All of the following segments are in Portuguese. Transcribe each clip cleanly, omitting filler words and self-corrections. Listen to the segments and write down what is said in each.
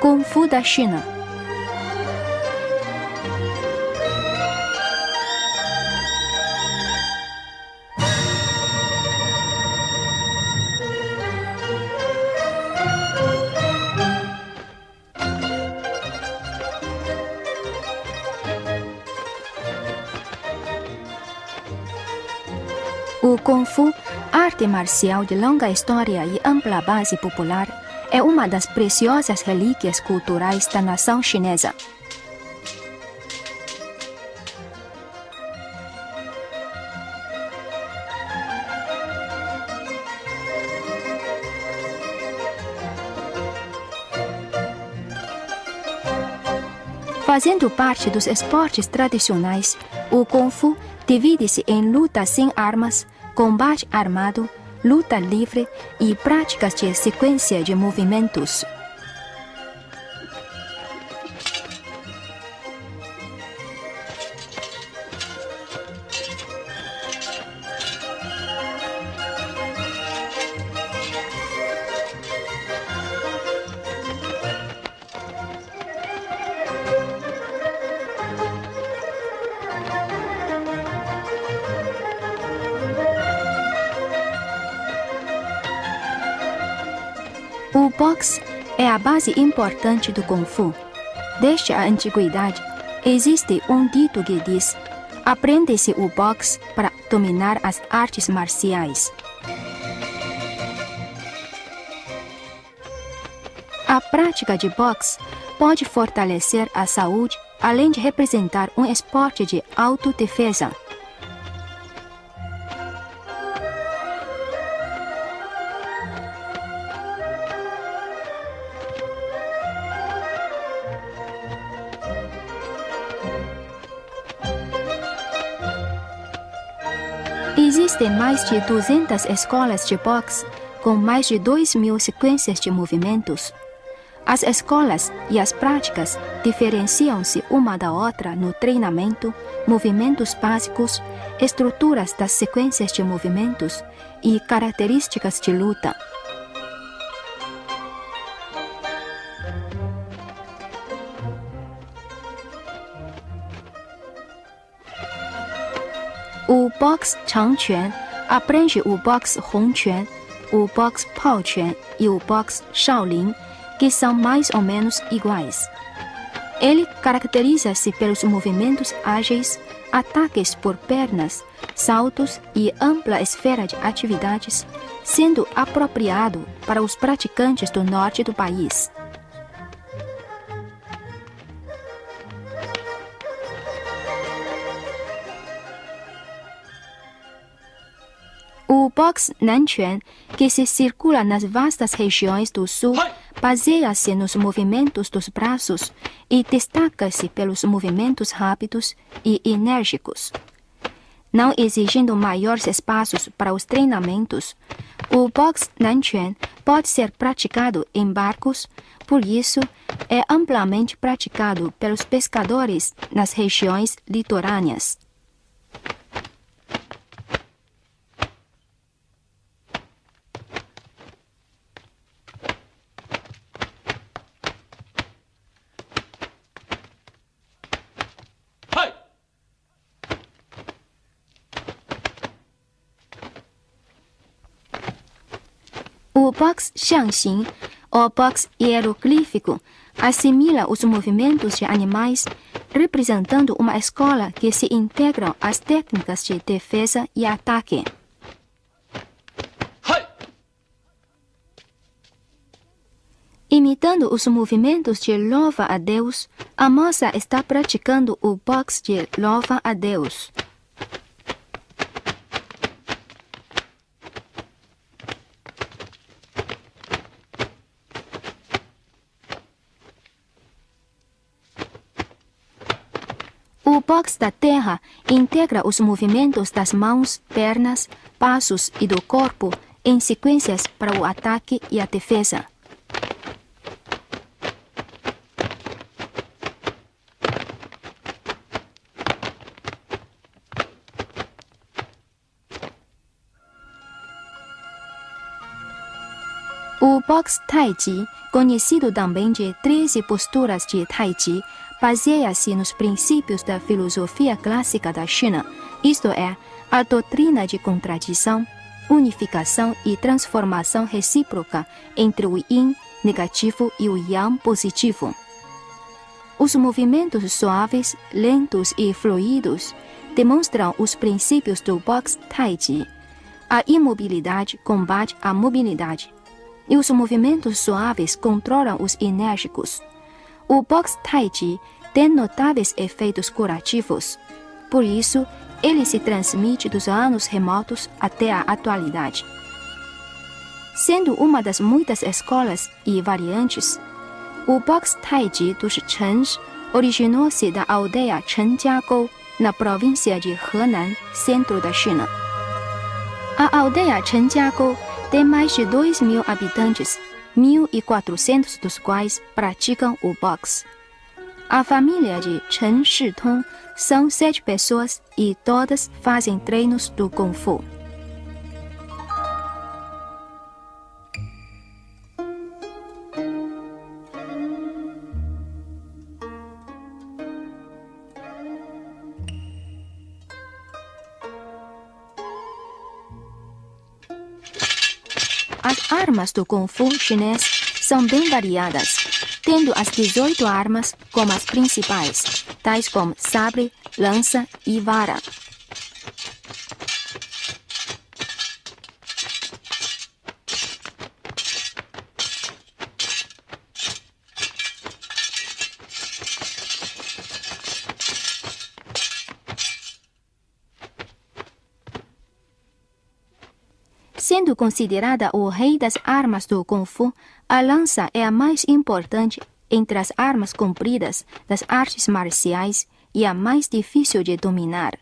Kung Fu da China. O Kung Fu, arte marcial de longa história e ampla base popular, é uma das preciosas relíquias culturais da nação chinesa. Fazendo parte dos esportes tradicionais, o Kung Fu divide-se em luta sem armas, combate armado, luta livre e práticas de sequência de movimentos. O boxe é a base importante do Kung Fu. Desde a antiguidade, existe um dito que diz: aprende-se o boxe para dominar as artes marciais. A prática de boxe pode fortalecer a saúde, além de representar um esporte de autodefesa. Existem mais de 200 escolas de boxe, com mais de 2.000 sequências de movimentos. As escolas e as práticas diferenciam-se uma da outra no treinamento, movimentos básicos, estruturas das sequências de movimentos e características de luta. O boxe Changquan abrange o boxe Hongquan, o boxe Baoquan e o boxe Shaolin, que são mais ou menos iguais. Ele caracteriza-se pelos movimentos ágeis, ataques por pernas, saltos e ampla esfera de atividades, sendo apropriado para os praticantes do norte do país. O boxe Nanquan, que se circula nas vastas regiões do sul, baseia-se nos movimentos dos braços e destaca-se pelos movimentos rápidos e enérgicos. Não exigindo maiores espaços para os treinamentos, o boxe Nanquan pode ser praticado em barcos, por isso é amplamente praticado pelos pescadores nas regiões litorâneas. O boxe xiangxin, ou boxe hieroglífico, assimila os movimentos de animais, representando uma escola que se integram às técnicas de defesa e ataque. Imitando os movimentos de louva a Deus, a moça está praticando o boxe de louva a Deus. O boxe da terra integra os movimentos das mãos, pernas, passos e do corpo em sequências para o ataque e a defesa. O boxe Tai Chi, conhecido também de 13 posturas de Tai Chi, baseia-se nos princípios da filosofia clássica da China, isto é, a doutrina de contradição, unificação e transformação recíproca entre o Yin negativo e o Yang positivo. Os movimentos suaves, lentos e fluidos demonstram os princípios do boxe Tai Chi. A imobilidade combate a mobilidade, e os movimentos suaves controlam os enérgicos. O boxe Tai Chi tem notáveis efeitos curativos, por isso ele se transmite dos anos remotos até a atualidade. Sendo uma das muitas escolas e variantes, o boxe Tai Chi dos Chens originou-se da aldeia Chenjiagou, na província de Henan, centro da China. A aldeia Chenjiagou tem mais de 2.000 habitantes, 1.400 dos quais praticam o boxe. A família de Chen Shitong são 7 pessoas e todas fazem treinos do Kung Fu. As armas do Kung Fu chinês são bem variadas, tendo as 18 armas como as principais, tais como sabre, lança e vara. Sendo considerada o rei das armas do Kung Fu, a lança é a mais importante entre as armas compridas das artes marciais e a mais difícil de dominar.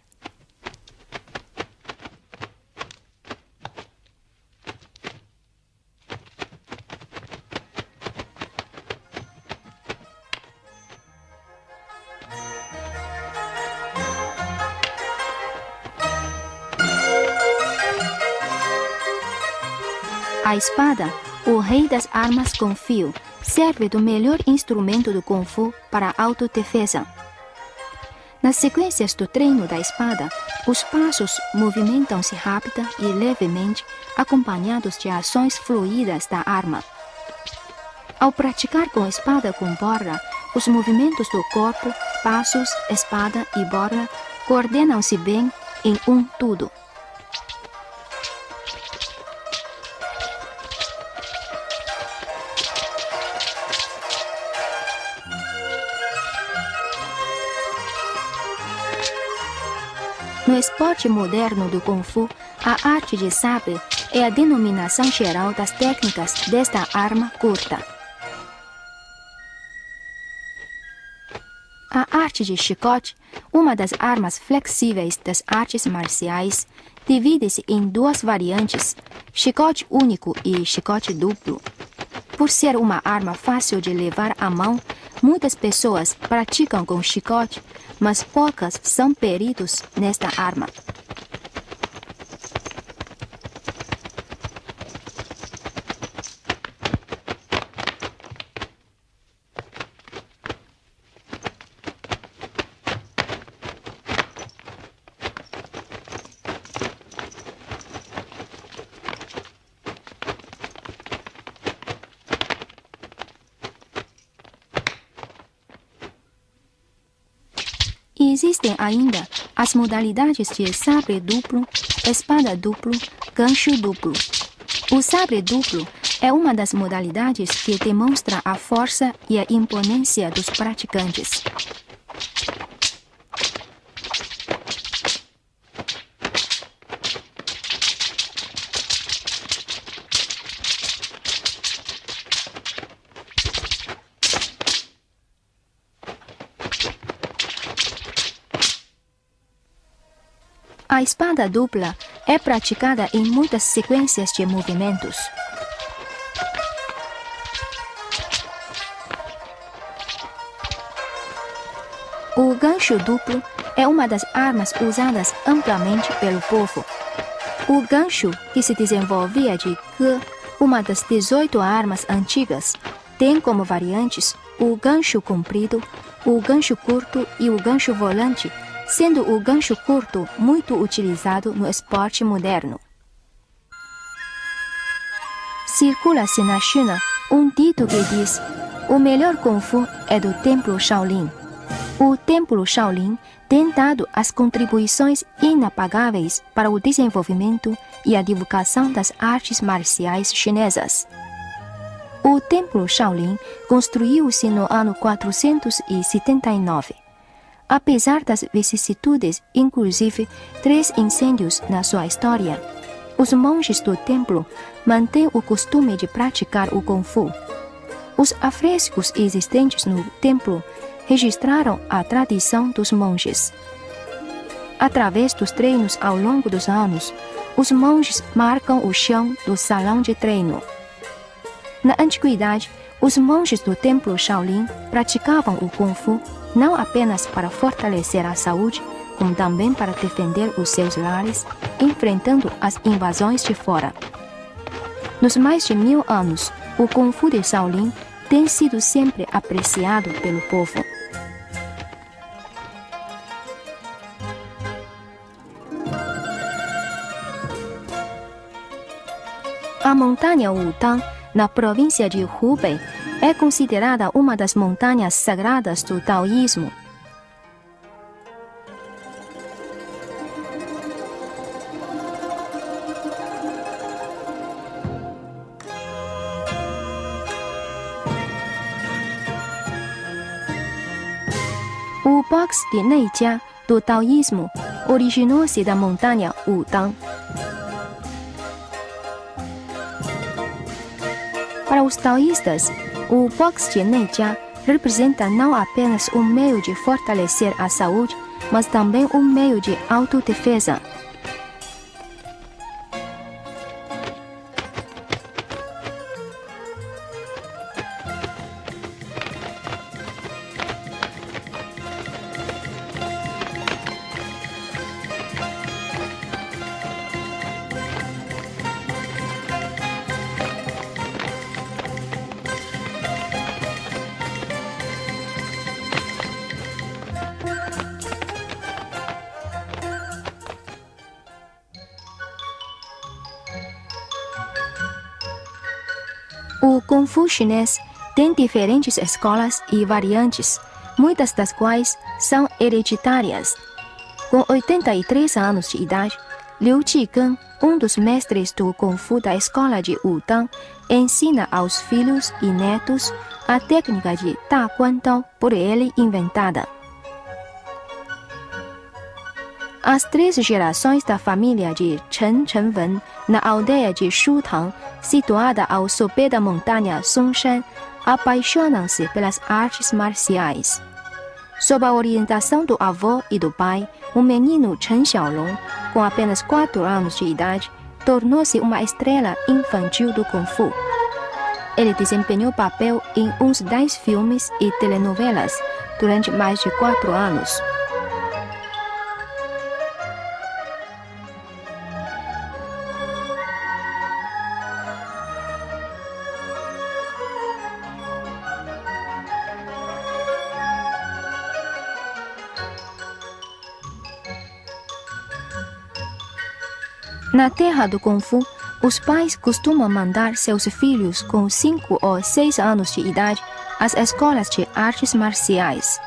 A espada, o rei das armas com fio, serve do melhor instrumento do Kung Fu para a autodefesa. Nas sequências do treino da espada, os passos movimentam-se rápida e levemente, acompanhados de ações fluídas da arma. Ao praticar com espada com borla, os movimentos do corpo, passos, espada e borla coordenam-se bem em um tudo. No esporte moderno do Kung Fu, a arte de sabre é a denominação geral das técnicas desta arma curta. A arte de chicote, uma das armas flexíveis das artes marciais, divide-se em 2 variantes, chicote único e chicote duplo. Por ser uma arma fácil de levar à mão, muitas pessoas praticam com chicote, mas poucas são peritos nesta arma. Existem ainda as modalidades de sabre duplo, espada duplo, gancho duplo. O sabre duplo é uma das modalidades que demonstra a força e a imponência dos praticantes. A espada dupla é praticada em muitas sequências de movimentos. O gancho duplo é uma das armas usadas amplamente pelo povo. O gancho, que se desenvolvia de Ge, o Uma das 18 armas antigas tem como variantes o gancho comprido, o gancho curto e o gancho volante, sendo o gancho curto muito utilizado no esporte moderno. Circula-se na China um dito que diz: o melhor Kung Fu é do Templo Shaolin. O Templo Shaolin tem dado as contribuições inapagáveis para o desenvolvimento e a divulgação das artes marciais chinesas. O Templo Shaolin construiu-se no ano 479. Apesar das vicissitudes, inclusive 3 incêndios na sua história, os monges do templo mantêm o costume de praticar o Kung Fu. Os afrescos existentes no templo registraram a tradição dos monges. Através dos treinos ao longo dos anos, os monges marcam o chão do salão de treino. Na antiguidade, os monges do templo Shaolin praticavam o Kung Fu não apenas para fortalecer a saúde, como também para defender os seus lares, enfrentando as invasões de fora. Nos mais de 1000 anos, o Kung Fu de Shaolin tem sido sempre apreciado pelo povo. A montanha Wutang, na província de Hubei, é considerada uma das montanhas sagradas do taoísmo. O box de Neijia do taoísmo originou-se da montanha Wutang. Para os taoístas, o box de Neijia representa não apenas um meio de fortalecer a saúde, mas também um meio de autodefesa. O Kung Fu chinês tem diferentes escolas e variantes, muitas das quais são hereditárias. Com 83 anos de idade, Liu Jigen, um dos mestres do Kung Fu da escola de Wutang, ensina aos filhos e netos a técnica de Taekwondo por ele inventada. As 3 gerações da família de Chen Chenwen, na aldeia de Shutang, situada ao sopé da montanha Songshan, apaixonam-se pelas artes marciais. Sob a orientação do avô e do pai, o menino Chen Xiaolong, com apenas 4 anos de idade, tornou-se uma estrela infantil do Kung Fu. Ele desempenhou papel em uns 10 filmes e telenovelas durante mais de 4 anos. Na terra do Kung Fu, os pais costumam mandar seus filhos com 5 ou 6 anos de idade às escolas de artes marciais.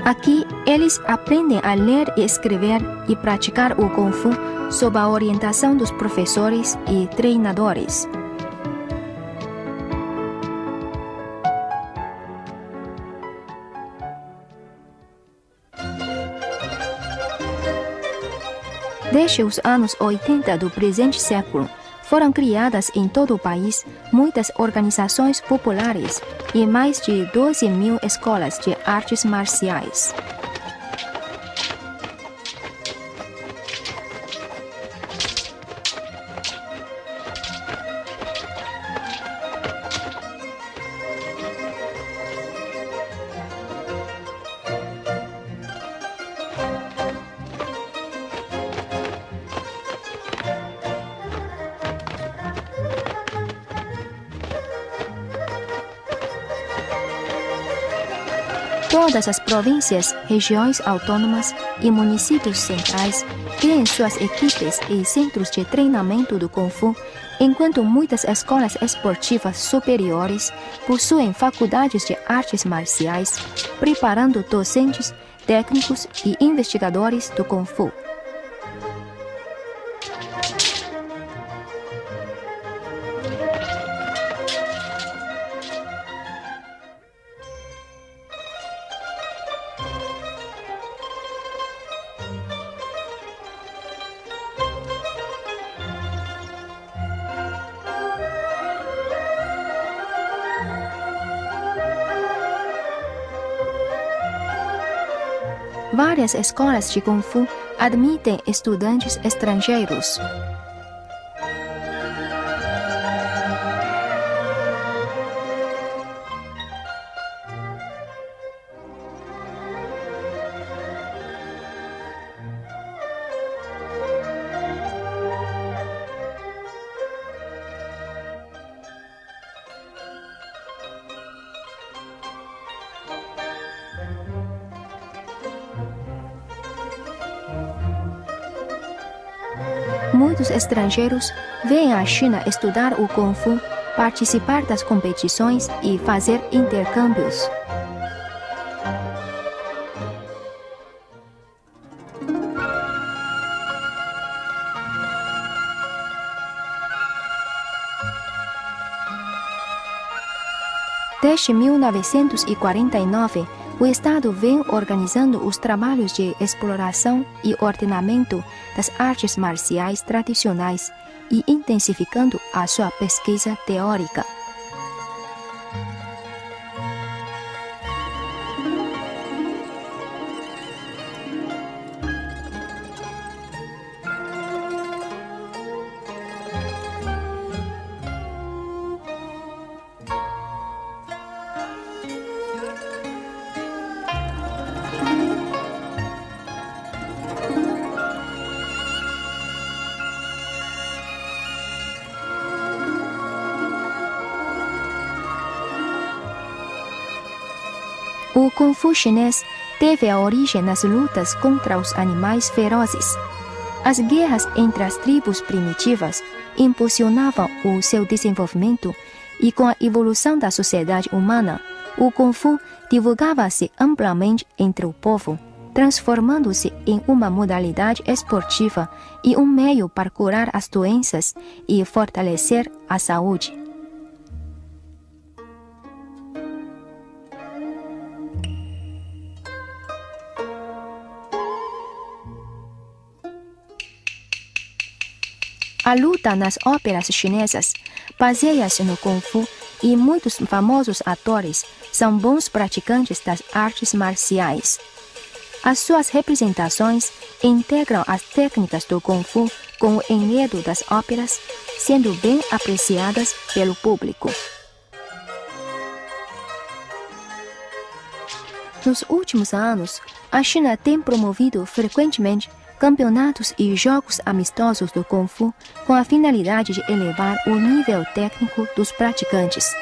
Aqui, eles aprendem a ler e escrever e praticar o Kung Fu sob a orientação dos professores e treinadores. Desde os anos 80 do presente século, foram criadas em todo o país muitas organizações populares e mais de 12.000 escolas de artes marciais. Todas as províncias, regiões autônomas e municípios centrais têm suas equipes e centros de treinamento do Kung Fu, enquanto muitas escolas esportivas superiores possuem faculdades de artes marciais, preparando docentes, técnicos e investigadores do Kung Fu. Várias escolas de Kung Fu admitem estudantes estrangeiros. Muitos estrangeiros vêm à China estudar o Kung Fu, participar das competições e fazer intercâmbios. Desde 1949, o Estado vem organizando os trabalhos de exploração e ordenamento das artes marciais tradicionais e intensificando a sua pesquisa teórica. O Kung Fu chinês teve a origem nas lutas contra os animais ferozes. As guerras entre as tribos primitivas impulsionavam o seu desenvolvimento e, com a evolução da sociedade humana, o Kung Fu divulgava-se amplamente entre o povo, transformando-se em uma modalidade esportiva e um meio para curar as doenças e fortalecer a saúde. A luta nas óperas chinesas baseia-se no Kung Fu e muitos famosos atores são bons praticantes das artes marciais. As suas representações integram as técnicas do Kung Fu com o enredo das óperas, sendo bem apreciadas pelo público. Nos últimos anos, a China tem promovido frequentemente campeonatos e jogos amistosos do Kung Fu com a finalidade de elevar o nível técnico dos praticantes.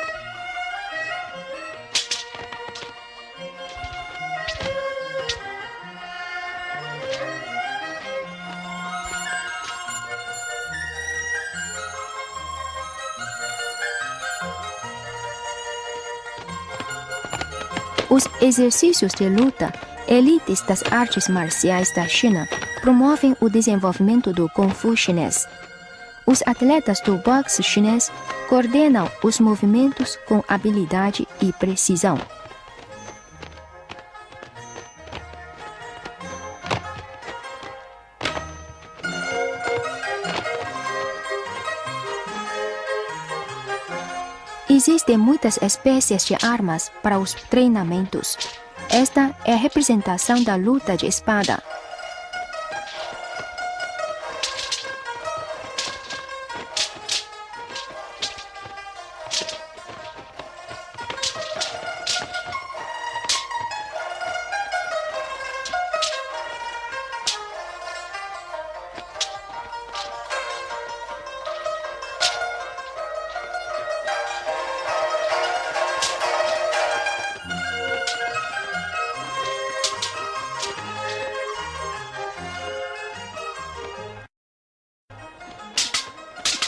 Os exercícios de luta, elites das artes marciais da China, promovem o desenvolvimento do Kung Fu chinês. Os atletas do boxe chinês coordenam os movimentos com habilidade e precisão. Existem muitas espécies de armas para os treinamentos. Esta é a representação da luta de espada.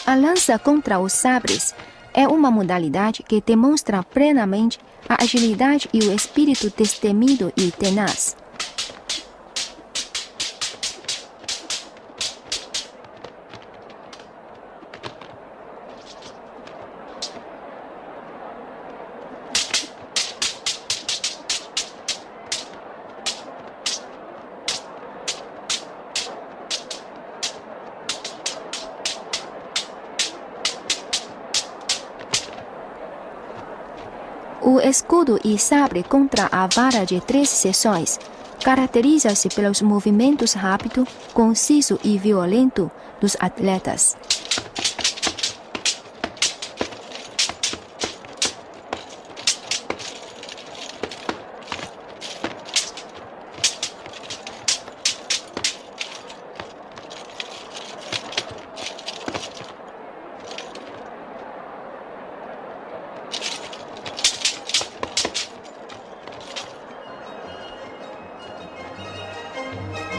A lança contra os sabres é uma modalidade que demonstra plenamente a agilidade e o espírito destemido e tenaz. O escudo e sabre contra a vara de 3 seções caracteriza-se pelos movimentos rápido, conciso e violento dos atletas.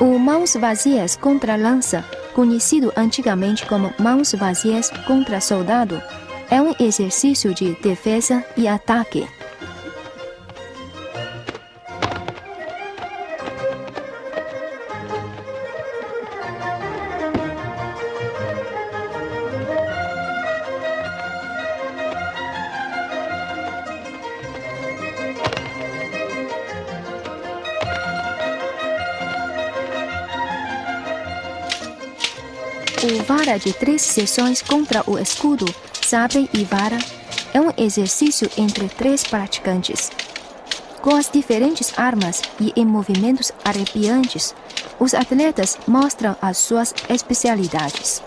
O mãos vazias contra lança, conhecido antigamente como mãos vazias contra soldado, é um exercício de defesa e ataque. O vara de 3 seções contra o escudo, sabre e vara é um exercício entre 3 praticantes. Com as diferentes armas e em movimentos arrepiantes, os atletas mostram as suas especialidades.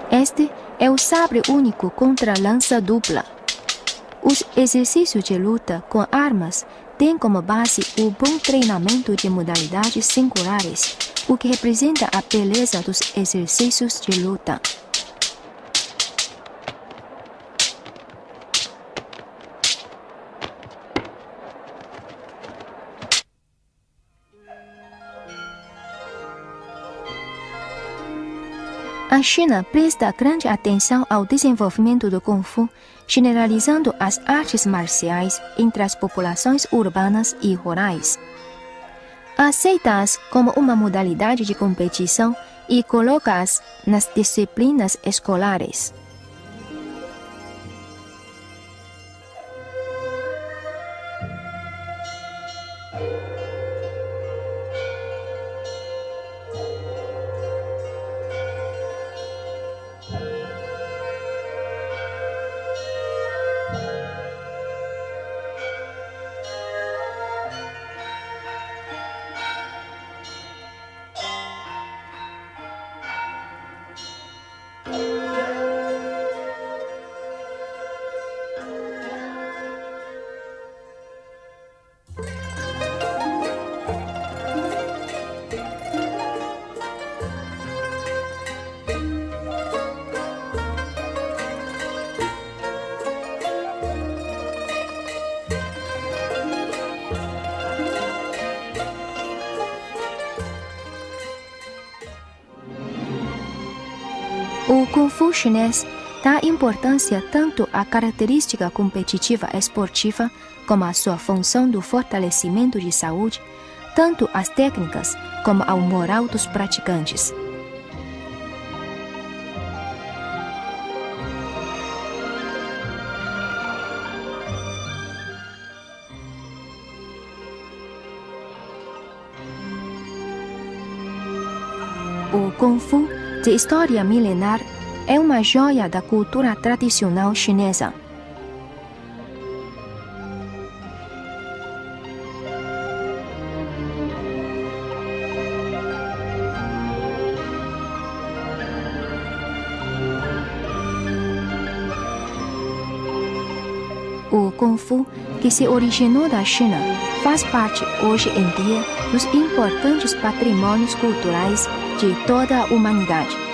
Este é o sabre único contra lança dupla. Os exercícios de luta com armas têm como base o bom treinamento de modalidades singulares, o que representa a beleza dos exercícios de luta. A China presta grande atenção ao desenvolvimento do Kung Fu, generalizando as artes marciais entre as populações urbanas e rurais. Aceita-as como uma modalidade de competição e coloca-as nas disciplinas escolares. O Kung Fu chinês dá importância tanto à característica competitiva esportiva como à sua função do fortalecimento de saúde, tanto às técnicas como ao moral dos praticantes. O Kung Fu, de história milenar, é uma joia da cultura tradicional chinesa. O Kung Fu, que se originou da China, faz parte hoje em dia dos importantes patrimônios culturais de toda a humanidade.